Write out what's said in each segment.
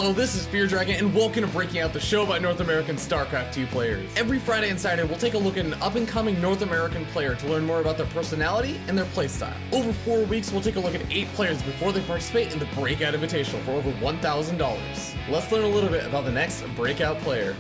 Hello, this is Fear Dragon, and welcome to Breaking Out, the show about North American StarCraft 2 players. Every Friday and Saturday, we'll take a look at an up-and-coming North American player to learn more about their personality and their playstyle. Over 4 weeks, we'll take a look at 8 players before they participate in the Breakout Invitational for over $1,000. Let's learn a little bit about the next Breakout player.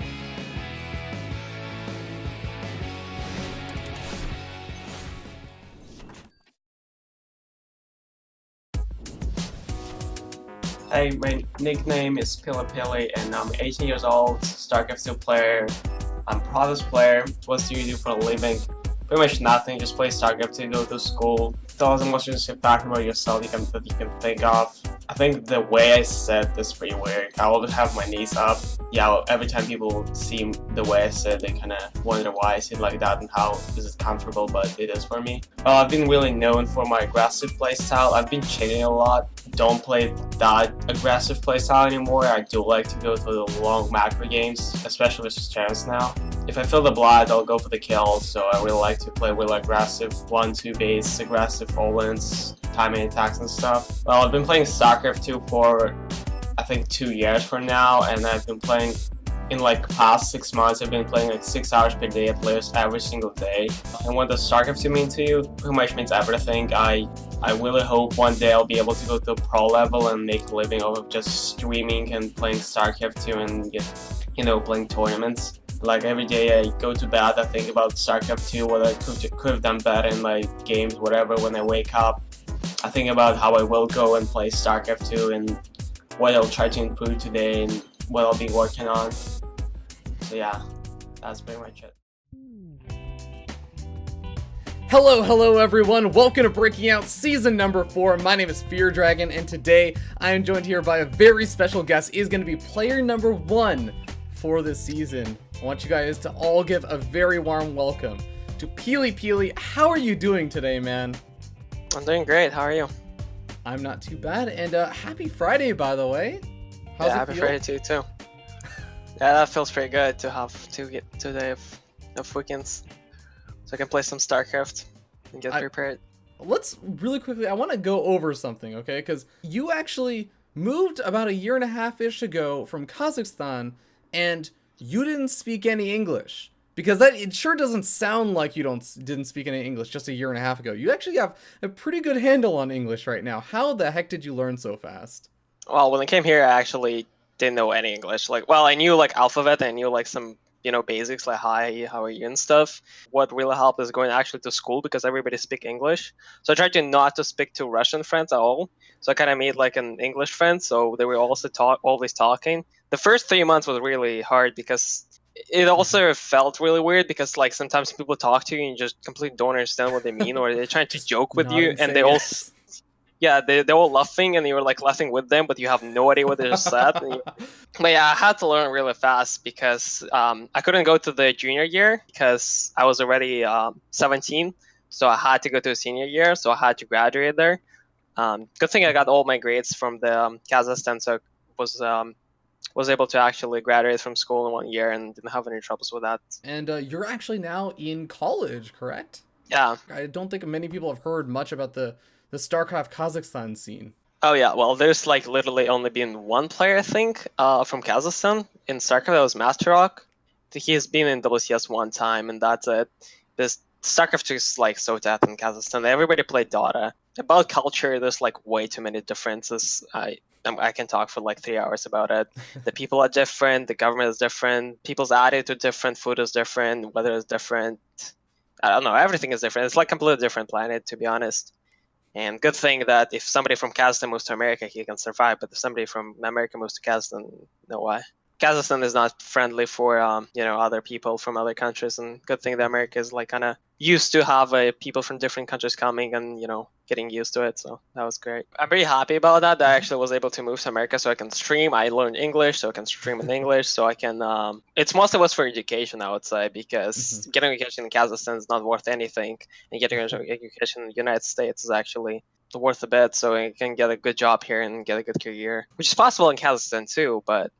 Hey, my nickname is PiLiPiLi and I'm 18 years old, StarCraft 2 player. I'm Protoss player. What do you do for a living? Pretty much nothing, just play StarCraft 2, go to school. Tell us the most interesting fact about yourself that you can think of. I think the way I said this is pretty weird. I always have my knees up. Yeah, every time people see the way I said, they kind of wonder why I say it like that and how is it comfortable, but it is for me. I've been really known for my aggressive playstyle. I've been cheating a lot. Don't play that aggressive playstyle anymore. I do like to go to the long macro games, especially with champs now. If I feel the blood, I'll go for the kill, so I really like to play really aggressive 1-2 base, aggressive all-ins, timing attacks and stuff. Well, I've been playing StarCraft 2 for I think 2 years from now, and I've been playing in like past 6 months. I've been playing like 6 hours per day at least every single day. And what does StarCraft 2 mean to you? Pretty much means everything. I really hope one day I'll be able to go to pro level and make a living off of just streaming and playing StarCraft 2 and get, playing tournaments. Like every day I go to bed, I think about StarCraft 2, what I could have done better in my games, whatever. When I wake up, I think about how I will go and play StarCraft 2 and what I'll try to improve today and what I'll be working on. So yeah, that's pretty much it. Hello everyone, welcome to Breaking Out Season number 4. My name is Fear Dragon, and today I am joined here by a very special guest. He is going to be player number 1 for this season. I want you guys to all give a very warm welcome to PiLiPiLi. How are you doing today, man? I'm doing great. How are you? I'm not too bad, and happy Friday, by the way. How's it happy feel? Friday to you too. Yeah, that feels pretty good to have 2 days of weekends, so I can play some StarCraft and get prepared. Let's really quickly, I want to go over something, okay? Because you actually moved about a year and a half-ish ago from Kazakhstan, and you didn't speak any English. Because it sure doesn't sound like you didn't speak any English just a year and a half ago. You actually have a pretty good handle on English right now. How the heck did you learn so fast? Well, when I came here, I actually didn't know any English. I knew like alphabet, I knew like some basics like hi, how are you and stuff. What really helped is going actually to school because everybody speak English. So I tried to not to speak to Russian friends at all. So I kind of made like an English friend. So they were also always talking. The first 3 months was really hard because it also felt really weird because like sometimes people talk to you and you just completely don't understand what they mean, or they're trying to joke with you and they yes. they're all laughing and you're like laughing with them, but you have no idea what they just said. But yeah, I had to learn really fast because I couldn't go to the junior year because I was already 17, so I had to go to a senior year, so I had to graduate there. Good thing I got all my grades from the Kazakhstan, so was able to actually graduate from school in 1 year and didn't have any troubles with that. And you're actually now in college, correct? Yeah. I don't think many people have heard much about the StarCraft Kazakhstan scene. Oh yeah, well there's like literally only been one player I think from Kazakhstan in StarCraft, that was Master Rock. He's been in WCS one time and that's it. This StarCraft is like so dead in Kazakhstan. Everybody played Dota. About culture, there's like way too many differences. I can talk for like 3 hours about it. The people are different, the government is different, people's attitude is different, food is different, weather is different. I don't know, everything is different. It's like a completely different planet, to be honest. And good thing that if somebody from Kazakhstan moves to America, he can survive. But if somebody from America moves to Kazakhstan, no way. Kazakhstan is not friendly for other people from other countries, and good thing that America is like kind of used to have people from different countries coming and getting used to it. So that was great. I'm very happy about that. I actually was able to move to America so I can stream. I learned English, so I can stream in English. So I can. It's mostly was for education, I would say, because getting education in Kazakhstan is not worth anything, and getting education in the United States is actually worth a bit. So you can get a good job here and get a good career, which is possible in Kazakhstan too, but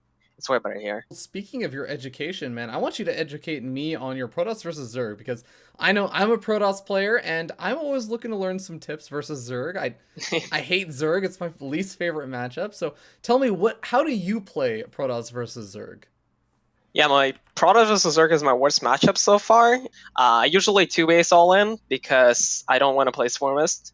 It's way better here. Speaking of your education, man, I want you to educate me on your Protoss versus Zerg, because I know I'm a Protoss player and I'm always looking to learn some tips versus Zerg. I hate Zerg. It's my least favorite matchup. So tell me, how do you play Protoss versus Zerg? Yeah, my Protoss versus Zerg is my worst matchup so far. Usually 2-base all in because I don't want to play Swarmist.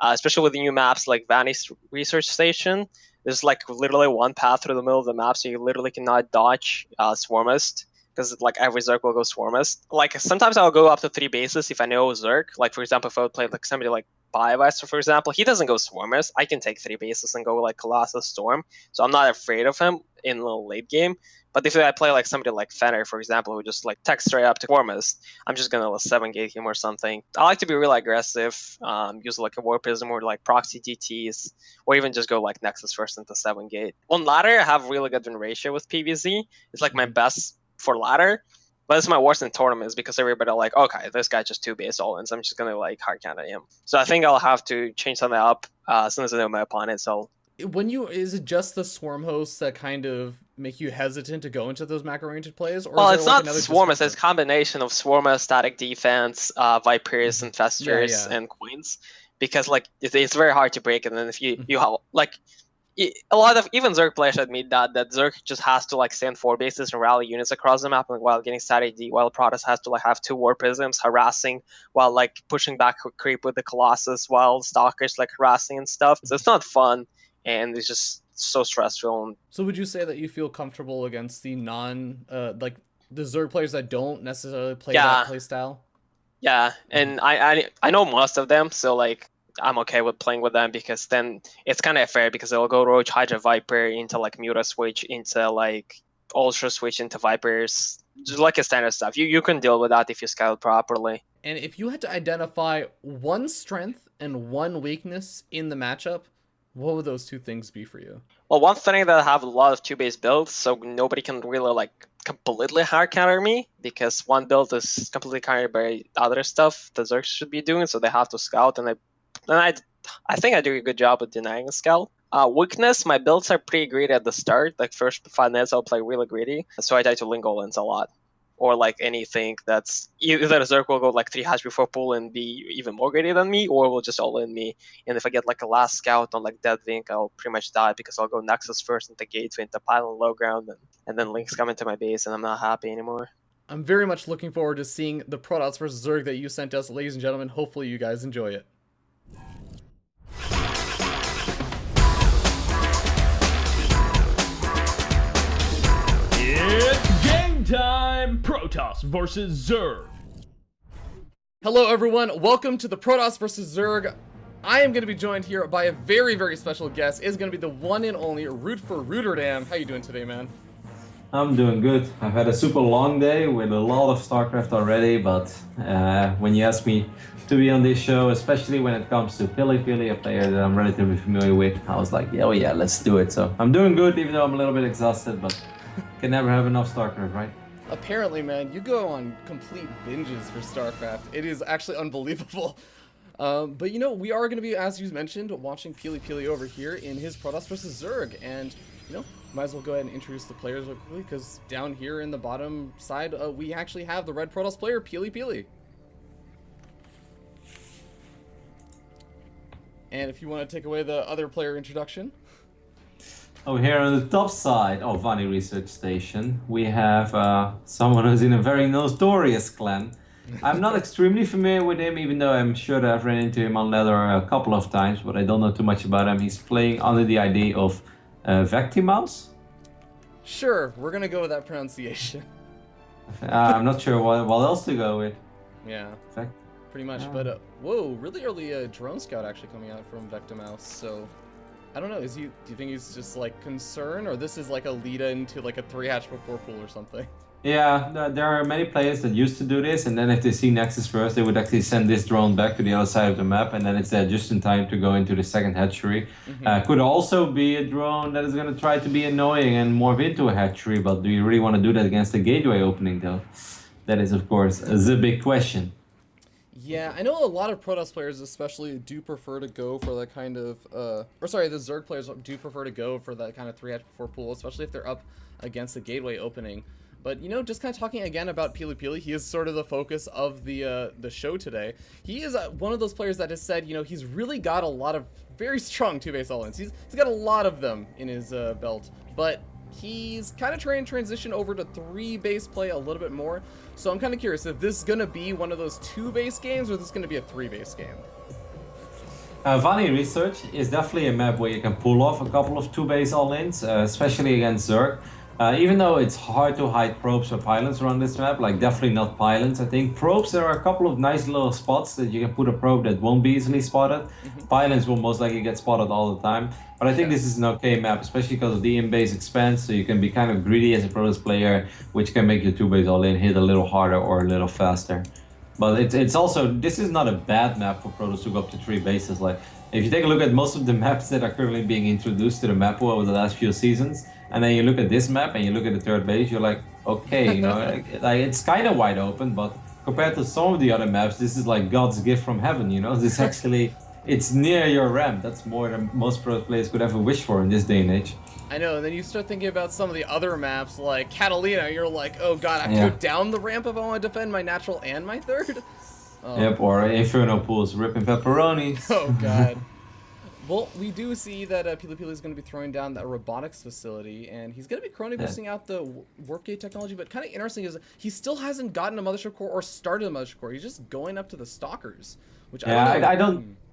Especially with the new maps like Vani's Research Station. There's like literally one path through the middle of the map, so you literally cannot dodge Swarmist, because like every Zerg will go Swarmist. Like sometimes I'll go up to 3 bases if I know Zerg. Like for example, if I would play like somebody like PiLiPiLi, for example, he doesn't go Swarmist. I can take 3 bases and go like Colossus Storm, so I'm not afraid of him in the late game. But if I play like somebody like Fenner, for example, who just like tech straight up to Swarmist, I'm just gonna 7-gate him or something. I like to be really aggressive, use like a Warpism or like proxy DTs, or even just go like Nexus first into 7-gate. On ladder, I have really good win ratio with PvZ. It's like my best for ladder, but it's my worst in tournaments because everybody are like, okay, this guy just 2-base all-ins. I'm just gonna like hard counter him. So I think I'll have to change something up as soon as I know my opponent. So is it just the swarm hosts that kind of make you hesitant to go into those macro-oriented plays? Or well, is it's there, like, not another Swarmers. It's a combination of Swarmers, static defense, Vipers, Infestors, yeah. and Queens. Because like it's very hard to break, and then if you have like a lot of even Zerg players admit that Zerg just has to like stand 4 bases and rally units across the map, like, while getting static D, while Protoss has to like have 2 War Prisms harassing while like pushing back creep with the Colossus, while Stalkers like harassing and stuff. So it's not fun, and it's just so stressful. So would you say that you feel comfortable against the like the Zerg players that don't necessarily play that play style? Yeah, and I know most of them, so like I'm okay with playing with them, because then it's kind of fair, because they'll go Roach, Hydra, Viper into like Muta switch into like Ultra switch into Vipers, just like a standard stuff. You can deal with that if you scout properly. And if you had to identify one strength and one weakness in the matchup, what would those 2 things be for you? Well, one thing that I have a lot of 2-base builds, so nobody can really like completely hard counter me, because one build is completely countered by other stuff the Zergs should be doing, so they have to scout, and I think I do a good job with denying a scout. Weakness, my builds are pretty greedy at the start. Like first 5 minutes I'll play really greedy, so I die to Lingolins a lot. Or like anything that's either a Zerg will go like 3 hatch before pull and be even more greedy than me, or will just all in me. And if I get like a last scout on like Dead Vink, I'll pretty much die, because I'll go Nexus first into Gateway, into Pylon low ground, and then Links come into my base, and I'm not happy anymore. I'm very much looking forward to seeing the Protoss versus Zerg that you sent us, ladies and gentlemen. Hopefully you guys enjoy it. It's game time! Protoss versus Zerg. Hello everyone, welcome to the Protoss versus Zerg. I am going to be joined here by a very, very special guest. It's going to be the one and only Root for Rooterdam. How you doing today, man? I'm doing good. I've had a super long day with a lot of StarCraft already, but when you asked me to be on this show, especially when it comes to PiLiPiLi, a player that I'm relatively familiar with, I was like, yeah, oh yeah, let's do it. So I'm doing good, even though I'm a little bit exhausted, but can never have enough StarCraft, right? Apparently, man, you go on complete binges for StarCraft. It is actually unbelievable. But you know, we are going to be, as you mentioned, watching PiLiPiLi over here in his Protoss versus Zerg, and you know, might as well go ahead and introduce the players real quickly, because down here in the bottom side, we actually have the red Protoss player, PiLiPiLi. And if you want to take away the other player introduction. Over here on the top side of Vani Research Station, we have someone who's in a very notorious clan. I'm not extremely familiar with him, even though I'm sure that I've ran into him on ladder a couple of times, but I don't know too much about him. He's playing under the ID of Vectimaus? Sure, we're gonna go with that pronunciation. I'm not sure what else to go with. Yeah, pretty much. But whoa, really early drone scout actually coming out from Vectimaus. So I don't know. Do you think he's just like concerned, or this is like a lead into like a 3 hatch before pool or something? Yeah, there are many players that used to do this, and then if they see Nexus first, they would actually send this drone back to the other side of the map, and then it's there just in time to go into the second hatchery. Could also be a drone that is going to try to be annoying and morph into a hatchery, but do you really want to do that against the gateway opening, though? That is, of course, the big question. Yeah, I know a lot of Protoss players especially do prefer to go for that kind of, or sorry, the Zerg players do prefer to go for that kind of 3-4 pool, especially if they're up against a gateway opening. But, you know, just kind of talking again about PiLiPiLi, he is sort of the focus of the show today. He is one of those players that has said, you know, he's really got a lot of very strong 2-base all-ins. He's got a lot of them in his belt, but he's kind of trying to transition over to 3-base play a little bit more. So I'm kind of curious if this is going to be one of those 2-base games or this is going to be a 3-base game. Valley Research is definitely a map where you can pull off a couple of 2-base all-ins, especially against Zerg. Even though it's hard to hide probes or pylons around this map, like definitely not pylons. I think probes, there are a couple of nice little spots that you can put a probe that won't be easily spotted. Pylons will most likely get spotted all the time. But I think this is an okay map, especially because of the in-base expanse, so you can be kind of greedy as a Protoss player, which can make your 2-base all-in hit a little harder or a little faster. But it's also, this is not a bad map for Protoss to go up to 3 bases. Like, if you take a look at most of the maps that are currently being introduced to the map pool over the last few seasons, and then you look at this map and you look at the 3rd base, you're like, okay, you know, like it's kind of wide open, but compared to some of the other maps, this is like God's gift from heaven, you know? This actually, it's near your ramp. That's more than most pro players could ever wish for in this day and age. I know, and then you start thinking about some of the other maps like Catalina, you're like, oh god, I have to go down the ramp if I want to defend my natural and my 3rd? Yep, or Inferno pools, ripping pepperonis. Oh god. Well, we do see that PiLiPiLi is going to be throwing down that robotics facility, and he's going to be chrono boosting out the warp gate technology. But kind of interesting is he still hasn't gotten a mothership core or started a mothership core. He's just going up to the stalkers, which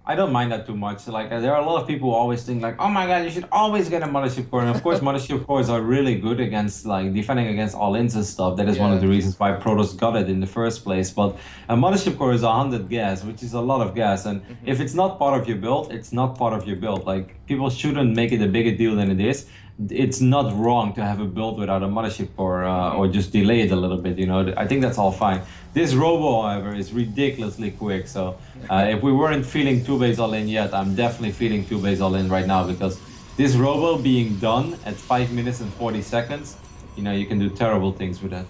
I don't mind that too much. Like there are a lot of people who always think like, oh my god, you should always get a mothership core. And of course, mothership cores are really good against like defending against all-ins and stuff. That is one of the reasons why Protoss got it in the first place. But a mothership core is 100 gas, which is a lot of gas. And if it's not part of your build, it's not part of your build. Like people shouldn't make it a bigger deal than it is. It's not wrong to have a build without a mothership core or just delay it a little bit, you know. I think that's all fine. This robo, however, is ridiculously quick. So if we weren't feeling 2-base all-in yet, I'm definitely feeling 2-base all-in right now because this robo being done at 5 minutes and 40 seconds, you know, you can do terrible things with that.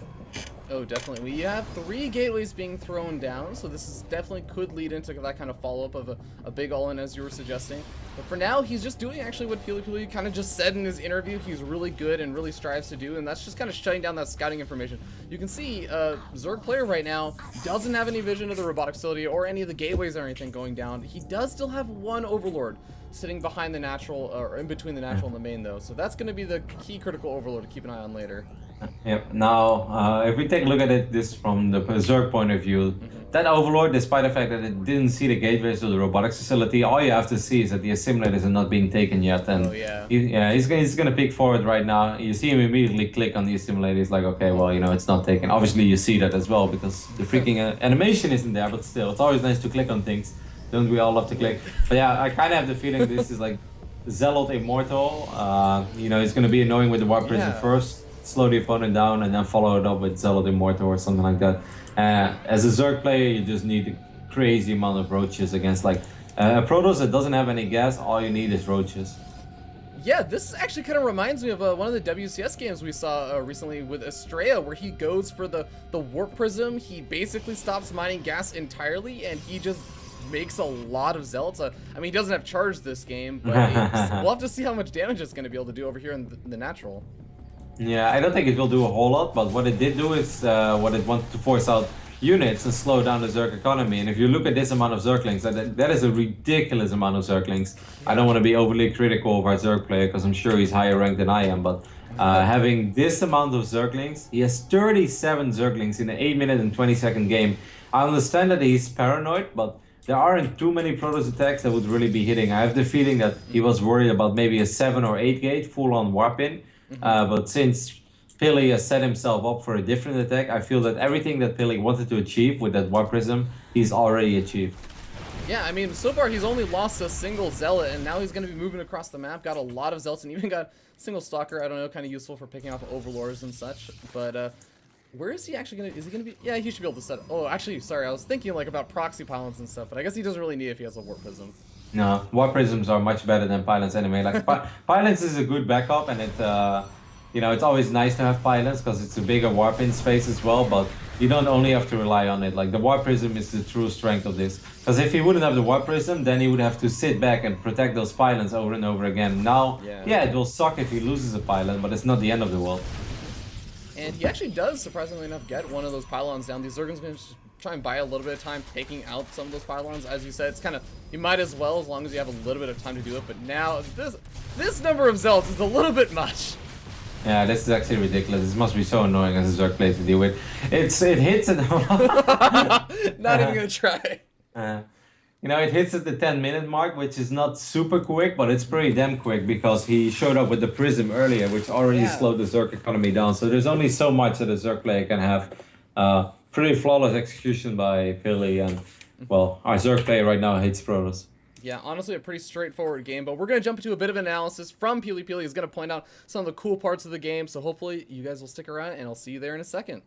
Oh, definitely. We have 3 gateways being thrown down, so this is definitely could lead into that kind of follow-up of a big all-in, as you were suggesting. But for now, he's just doing actually what PiLiPiLi kind of just said in his interview he's really good and really strives to do, and that's just kind of shutting down that scouting information. You can see Zerg player right now doesn't have any vision of the robotic facility or any of the gateways or anything going down. He does still have 1 Overlord sitting behind the natural, or in between the natural and the main, though. So that's going to be the key critical Overlord to keep an eye on later. Yep. Now, if we take a look at it this from the Zerg point of view, that Overlord, despite the fact that it didn't see the gateways to the robotics facility, all you have to see is that the assimilators are not being taken yet. And he's going to pick forward right now. You see him immediately click on the assimilator. He's like, okay, well, you know, it's not taken. Obviously, you see that as well because the freaking animation isn't there, but still, it's always nice to click on things. Don't we all love to click? But yeah, I kind of have the feeling this is like Zealot Immortal. You know, he's going to be annoying with the Warp Prism first, slow the opponent down, and then follow it up with Zealot Immortal or something like that. As a Zerg player, you just need a crazy amount of roaches against like a Protoss that doesn't have any gas. All you need is roaches. Yeah, this actually kind of reminds me of one of the WCS games we saw recently with Estrella, where he goes for the Warp Prism. He basically stops mining gas entirely, and he just makes a lot of Zealots. I mean, he doesn't have charge this game, but we'll have to see how much damage it's going to be able to do over here in the natural. Yeah, I don't think it will do a whole lot, but what it did do is what it wanted to force out units and slow down the Zerg economy. And if you look at this amount of Zerglings, that is a ridiculous amount of Zerglings. I don't want to be overly critical of our Zerg player because I'm sure he's higher ranked than I am, but having this amount of Zerglings, he has 37 Zerglings in an 8-minute and 20-second game. I understand that he's paranoid, but there aren't too many Protoss attacks that would really be hitting. I have the feeling that he was worried about maybe a 7 or 8 gate full-on warp in. But since Pili has set himself up for a different attack, I feel that everything that Pili wanted to achieve with that Warp Prism, he's already achieved. Yeah, I mean, so far he's only lost a single Zealot, and now he's going to be moving across the map. Got a lot of Zealots, and even got single Stalker, I don't know, kind of useful for picking off Overlords and such. But where is he actually going to... Is he going to be... Yeah, he should be able to set... Oh, actually, sorry, I was thinking like about proxy pylons and stuff, but I guess he doesn't really need it if he has a Warp Prism. No, Warp Prisms are much better than pylons anyway. Like, pylons is a good backup, and it... you know, it's always nice to have pylons because it's a bigger warp in space as well, but You don't only have to rely on it. Like the Warp Prism is the true strength of this. Because if he wouldn't have the Warp Prism, then he would have to sit back and protect those pylons over and over again. Now, yeah, it will suck if he loses a pylon, but it's not the end of the world. And he actually does, surprisingly enough, get one of those pylons down. The Zerg's going to try and buy a little bit of time taking out some of those pylons. As you said, it's kind of, you might as well, as long as you have a little bit of time to do it. But now, this number of Zealots is a little bit much. Yeah, this is actually ridiculous. This must be so annoying as a Zerg player to deal with. It hits at... Not even going to try. You know, it hits at the 10-minute mark, which is not super quick, but it's pretty damn quick because he showed up with the Prism earlier, which already slowed the Zerg economy down. So there's only so much that a Zerg player can have. Pretty flawless execution by Philly, and, well, our Zerg player right now hates Protoss. Yeah, honestly, a pretty straightforward game, but we're going to jump into a bit of analysis from PiLiPiLi. He's going to point out some of the cool parts of the game, so hopefully you guys will stick around, and I'll see you there in a second.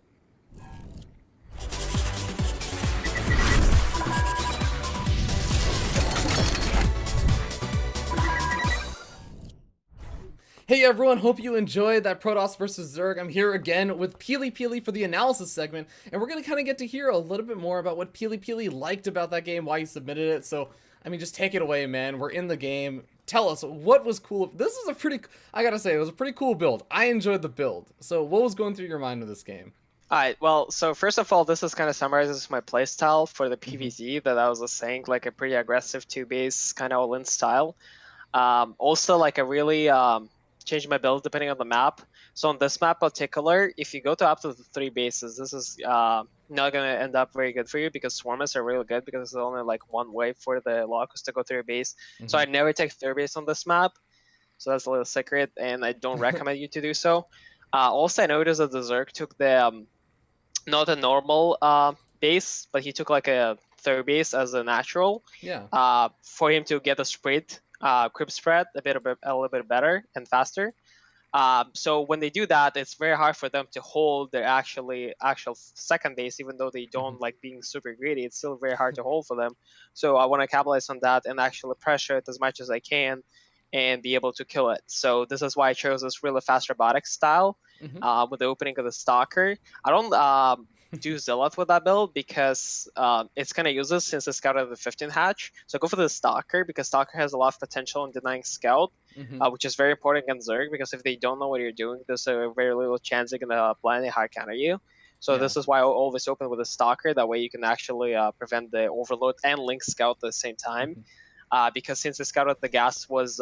Hey everyone, hope you enjoyed that Protoss versus Zerg. I'm here again with PiLiPiLi for the analysis segment, and we're going to kind of get to hear a little bit more about what PiLiPiLi liked about that game, why he submitted it. So, I mean, just take it away, man. We're in the game. Tell us, what was cool? This is a pretty, I gotta say, it was a pretty cool build. I enjoyed the build. So, what was going through your mind with this game? Alright, well, so first of all, this is kind of summarizes my playstyle for the PvZ that I was saying, like a pretty aggressive 2-base kind of all-in style. Also, like a really... change my build depending on the map. So on this map in particular, if you go to up to the 3 bases, this is not going to end up very good for you because swarmers are really good because there's only like one way for the locust to go through a base. So I never take 3rd base on this map. So that's a little secret, and I don't recommend you to do so. Also, I noticed that the Zerg took the not a normal base, but he took like a 3rd base as a natural. Yeah. For him to get a spread. Creep spread a little bit better and faster. So when they do that, it's very hard for them to hold their actual 2nd base, even though they don't like being super greedy. It's still very hard to hold for them. So I want to capitalize on that and actually pressure it as much as I can and be able to kill it. So this is why I chose this really fast robotic style with the opening of the Stalker. I don't do Zealot with that build because it's kind of useless since it's Scout of the 15th hatch. So go for the Stalker because Stalker has a lot of potential in denying Scout, which is very important against Zerg because if they don't know what you're doing, there's a very little chance they're going to blindly hard counter you. So this is why I always open with a Stalker. That way you can actually prevent the Overload and Link Scout at the same time. Because since the Scout of the gas was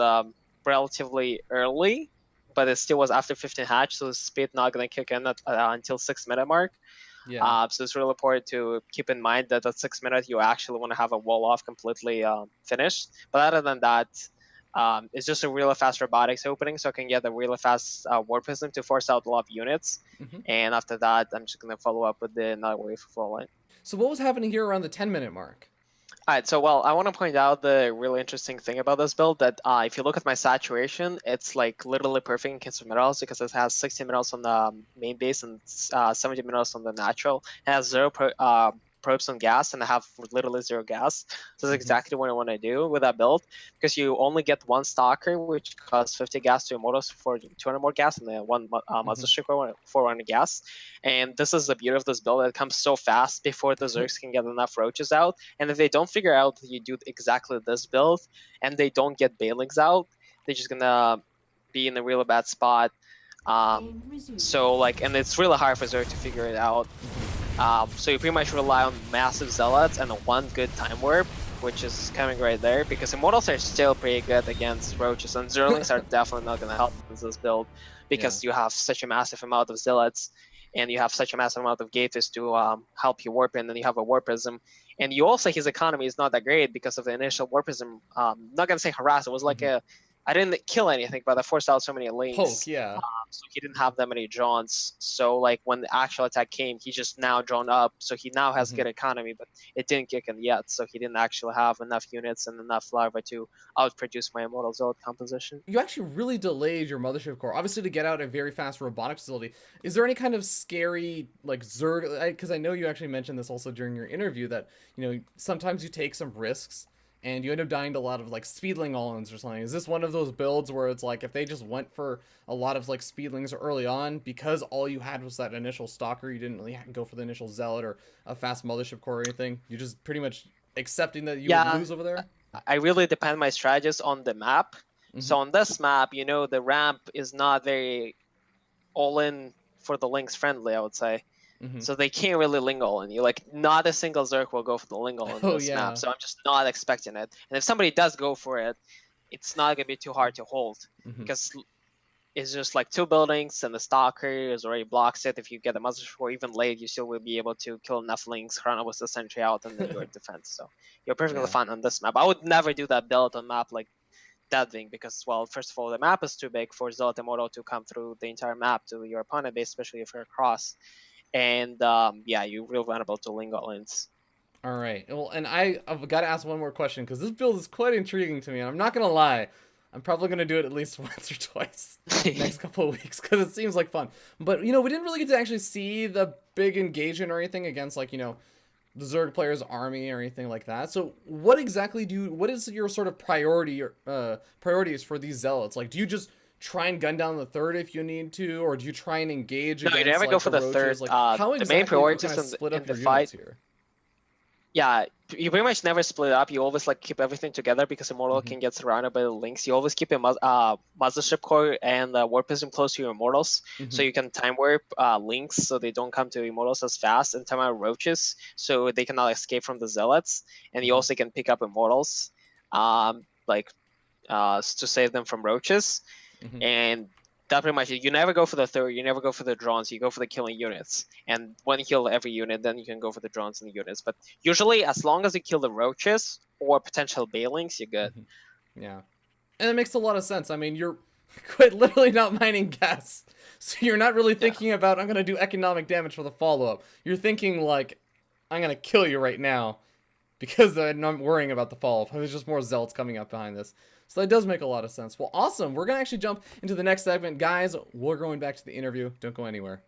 relatively early, but it still was after 15 hatch, so the speed not going to kick in until 6-minute mark. Yeah. So it's really important to keep in mind that at 6 minutes you actually want to have a wall off completely finished. But other than that, it's just a really fast robotics opening, so I can get a really fast Warp Prism to force out a lot of units. And after that, I'm just going to follow up with another wave of full line. So what was happening here around the 10-minute mark? Alright, so well, I want to point out the really interesting thing about this build that if you look at my saturation, it's like literally perfect in case of minerals because it has 60 minerals on the main base and 70 minerals on the natural. It has 0 probes on gas and I have literally 0 gas. So that's exactly what I want to do with that build because you only get 1 Stalker which costs 50 gas to Immortals for 200 more gas and then 1 Monster Strike for 100 gas. And this is the beauty of this build. It comes so fast before the Zergs can get enough roaches out. And if they don't figure out that you do exactly this build and they don't get Bailings out, they're just going to be in a really bad spot. So like, and it's really hard for Zerg to figure it out. So you pretty much rely on massive Zealots and a 1 good Time Warp, which is coming right there, because Immortals are still pretty good against Roaches, and Zerlings are definitely not going to help with this build, because you have such a massive amount of Zealots, and you have such a massive amount of Gators to help you warp in, and you have a Warpism. And you also, his economy is not that great because of the initial Warpism. Not going to say harass, it was like I didn't kill anything, but I forced out so many links. Poke, yeah. So he didn't have that many Johns. So like when the actual attack came, he just now drawn up. So he now has good economy, but it didn't kick in yet. So he didn't actually have enough units and enough larvae to outproduce my Immortal Zealot composition. You actually really delayed your Mothership Core, obviously to get out a very fast robotic facility. Is there any kind of scary, like Zerg, because I know you actually mentioned this also during your interview that, you know, sometimes you take some risks and you end up dying to a lot of like speedling all-ins or something. Is this one of those builds where it's like if they just went for a lot of like speedlings early on because all you had was that initial stalker, you didn't really go for the initial zealot or a fast mothership core or anything? You just pretty much accepting that you would lose over there? I really depend my strategies on the map. So on this map, you know, the ramp is not very all-in for the links friendly, I would say. So they can't really ling all in you. Like, not a single Zerg will go for the ling all in this map. So I'm just not expecting it. And if somebody does go for it, it's not going to be too hard to hold. Because it's just like 2 buildings and the stalker is already blocks it. If you get a muzzle or even late, you still will be able to kill enough links, run with the sentry out, and then you're in defense. So you're perfectly fine on this map. I would never do that build on map like that thing because, well, first of all, the map is too big for Zealot Immortal to come through the entire map to your opponent base, especially if you're across. And yeah, you're real vulnerable to ling all-ins. All right. Well, and I've got to ask one more question because this build is quite intriguing to me, and I'm not gonna lie, I'm probably gonna do it at least once or twice next couple of weeks because it seems like fun. But you know, we didn't really get to actually see the big engagement or anything against like, you know, the Zerg player's army or anything like that. So what exactly what is your sort of priorities for these zealots? Like, do you just try and gun down the third if you need to, or do you try and engage against, you never like, go for the roaches? third. Like, how exactly the main priorities kind of split up in the your fight units here? Yeah, you pretty much never split up. You always like keep everything together because Immortal can get surrounded by the links. You always keep a Mothership Core and Warp Prism close to your Immortals, so you can time warp links so they don't come to Immortals as fast, and time out roaches so they cannot escape from the Zealots. And you also can pick up Immortals, to save them from roaches. And that pretty much, you never go for the third, you never go for the drones, you go for the killing units. And when you kill every unit, then you can go for the drones and the units. But usually, as long as you kill the roaches or potential bailings, you're good. Yeah. And it makes a lot of sense. I mean, you're quite literally not mining gas. So you're not really thinking about, I'm going to do economic damage for the follow-up. You're thinking, like, I'm going to kill you right now because I'm not worrying about the follow-up. There's just more zealots coming up behind this. So that does make a lot of sense. Well, awesome. We're going to actually jump into the next segment. Guys, we're going back to the interview. Don't go anywhere.